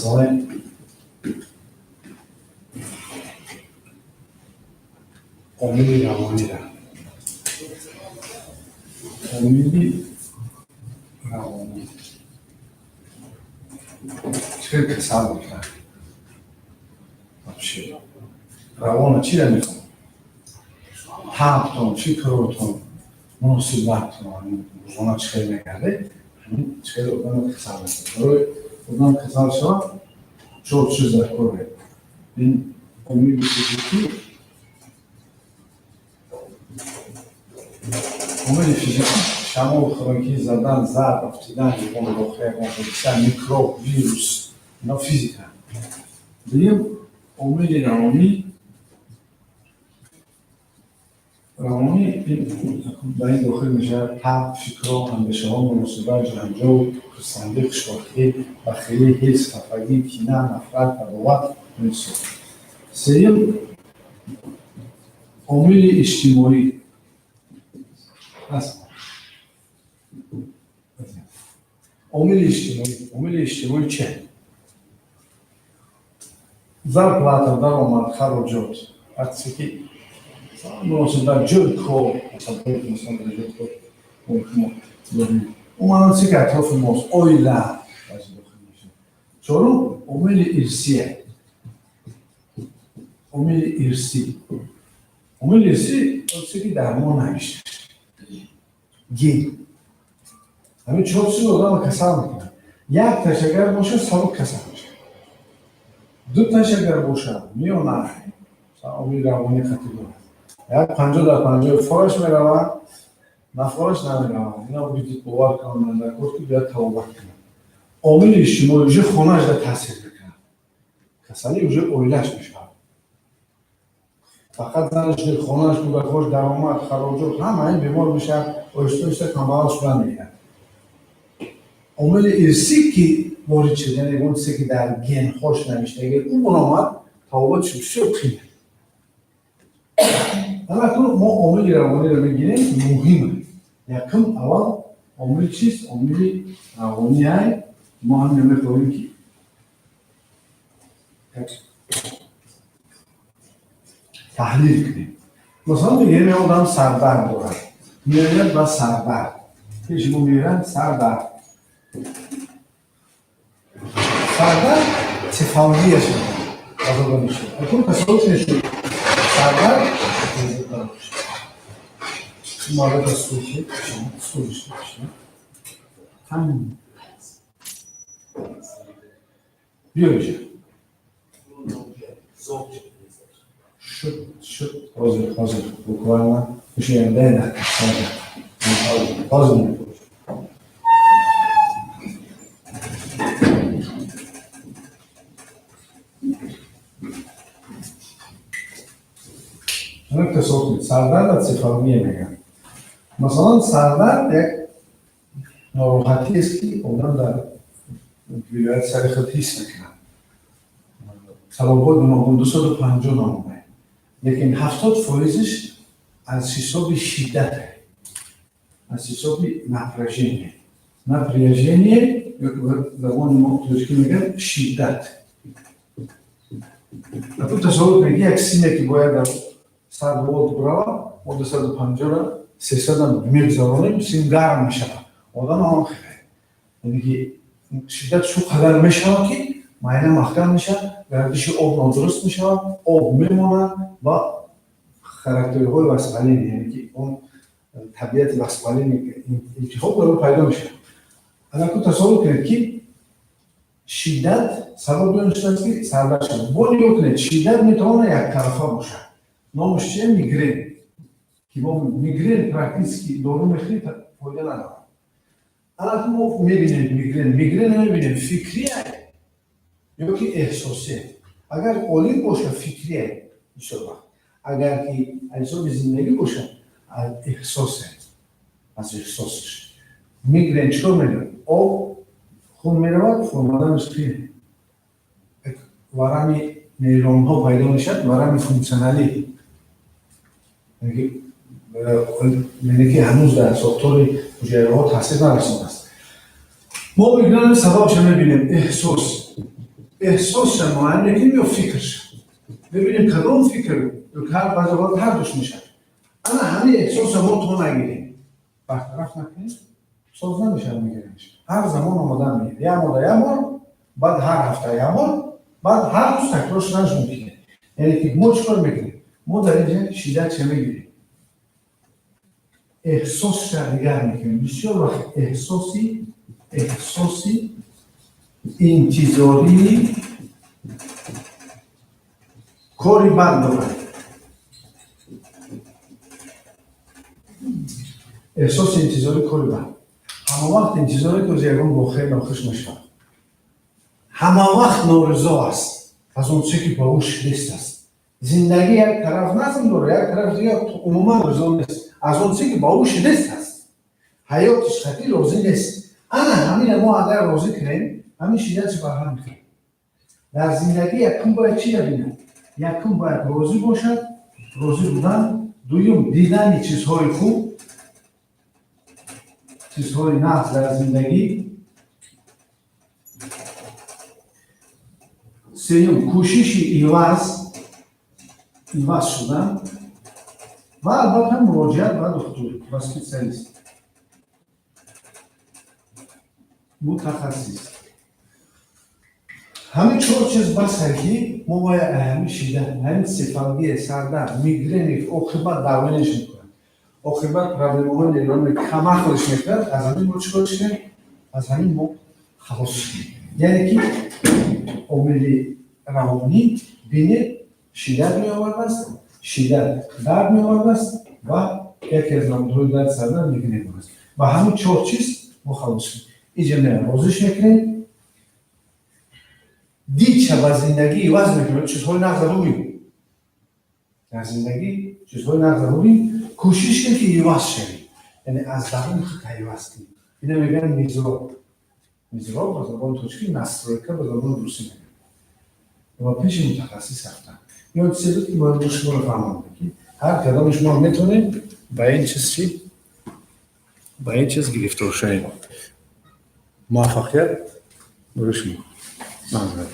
مثلا عامل روانی را عامل روانی چه کسا بودن بشه روان چی را میکنم تابتون فکرتون مناسبتون روزانه چه میگرده همین چه رو کسا میکنم اونم کسا شد çok güzel konuyor. Ben konuyu fiziki شما خونکی زدن ضرب افتیدن یکم رو خیلی کنفیکسن میکروب ویروس اینا فیزیک هم دیم امید روانی با این داخل میشه تب فکر و اندیشه ها مناسبت جنجال پسندی خوشبختی و خیلی حس خفگی کینه نفرت عداوت میشه سوم عامل اجتماعی هست عامل اجتماعی چه؟ зарплата, даромад, хароҷот вақте ки муносибат ҷойи кор масалан ҷойи кор дорем уманоси ки атрофи мост оила баъзе дохил мешавад. чорум омили ирсия омили ирсӣ вақте ки дар мо навишта ген ҳамин чор чиз одамро касал мекунад. як ташагар бошад сабук касал мешавад. دو تشکر باشد میونه سعی روانی خطیره یک 50 در 50 فارش میروند نه فارش نمیروند اینا بیدید باور کنند در کورت که بیاد توابت کنند عامل اجتماعی اوجه خانهش در تاثیر بکنه کسانی اوجه اویلش میشود فقط زنش در خانهش بوده خوش درآمد خراجات همه این بیمار میشه آهسته کمبغل شدن میگن عامل ارثی که وارد شد یعنی اون چیزی که در گن خوش نمیشه اگر اون آمد تفاوت شد خیلی اما ما عامل روانی رو میگیم مهمه یکم اول عامل چیست عامل روانی های ما هم نمیخواهیم که تحلیل کنیم مثلا میگیم یه آدم سردرد دارد میاد و سردرد پیش ما میرن سردرد سردرد تفاوتیه شده آزاده میشه اکنون تصادف نشد سردرد تفاوتیه داره میشه این مالک سوچه سوچه همین بیایشه شد حاضر بکنم میشه ینده نه حاضر میکنم همه تصادف سردرد از سفرمیه میگن مثلا سردرد یک ناراحتی است که آدم در ولایت سر خود حس میکنن سبب‌های گوناگون 250 نامه لیکن 70% از حساب شدت از حساب напряжение زبان ما ترکی میگن شدت تو تصور میگی یک سینه که باید در 100 ولت برود ما 250 را 300 هم میگذارونیم سیم گرم میشه آدم هم خیلی یعنی که شدت شو قدر میشه که مایه محکم میشه گردش آب نادرست میشه آب میمونه و خاراکترهای وسپالین یعنی که اون طبیعت وسپالین التهاب داره پیدا میشه اگر تو تصور کنید که شدت سبب دانشتن که سردرد شد با نگاه کنید شدت میتونه یک طرفه باشه نامش چیه میگرین که ما میگرین پرکتیس که دارو میخوریم فایده نداره الان ما میبینیم میگرین نمیبینیم فکریه یا که احساسیه اگر عالی باشه فکریه میشه اگر که حساب زندگی باشه از احساسه از احساسش میگرین چطور میگرین آب خون میرود فرمادنش خیلی ورمی نیرون ها پیدا میشد ورمی فونکسیونالی یعنی که هنوز در ساختار حجره ها تاثیر نرسانده است ما میگرین سببش میبینیم احساس ما میکنیم یا فکرش. ببینیم کدوم فکر هر وقت هر دوش میشه. اما همین احساس ما تو نگیریم. برطرف نکنیم ساز نمیشه میگیریمش. هر زمان آمدن میگه. یه بار بعد هر هفته یه بار بعد هر روز تکرارش نمیشه. یعنی که ما چیکار میکنیم؟ ما در اینجا شیدت چه میگیریم؟ احساس نگاه میکنیم. بسیار وقت احساسی انتظاری کاری بد دارد. احساس انتظاری کاری بد. همه وقت انتظاری که از یکان با خیر ناخوش میشه. همه وقت نارضا است از اون چیزی که با او شدست است. زندگی یک طرف نظم داره، یک طرف دیگه عموما رضا نیست. از اون چیزی که با او شدست است. حیاتش خطی راضی نیست. انا همین ما اگر راضی کنیم، همین شدت برهم میکنیم. در زندگی یکم باید چی ببینیم؟ یکم باید راضی باشد، راضی بودن، دویم دیدن چیزهای خوب، چیزهای نفس در زندگی، سوم کوشش ایواز شدن و البته مراجعت و دکتر اسپسیالیست متخصص. همین چهار چیز بس هستی ما باید اهمی شدت همین سفالگی سردرد میگرن عاقبت درمانش میکنن. عاقبت پرابلم‌های نورونی کم خودش میکنن. از همین ما چیکارش کنیم؟ از همین ما خلاص کنیم. یعنی که عامل روانی بین شدت می آورده است، شدت درد می آورده است و یکی از نمودهای درد سردرد میگرن است. و همین چهار چیز ما خلاص کنیم. اینجا نه روزش میکنیم. دید چه با زندگی ایواز میکنه چیزهای نظروری. در زندگی چیزهای نظروری کوشش کنید که ایواز شوید. یعنی از درون خود ایواز کنید. اینو میگن میزراب. میزراب با زبان ترکی نسترویکا با زبان روسی میگن. و پیش متخصص رفتن. یا چیزی که باید شما رو فهمونده که هر کدام شما میتونید با این چیز چی؟ با این چیز گرفتار شوید. موفقیت برای شما. ممنون.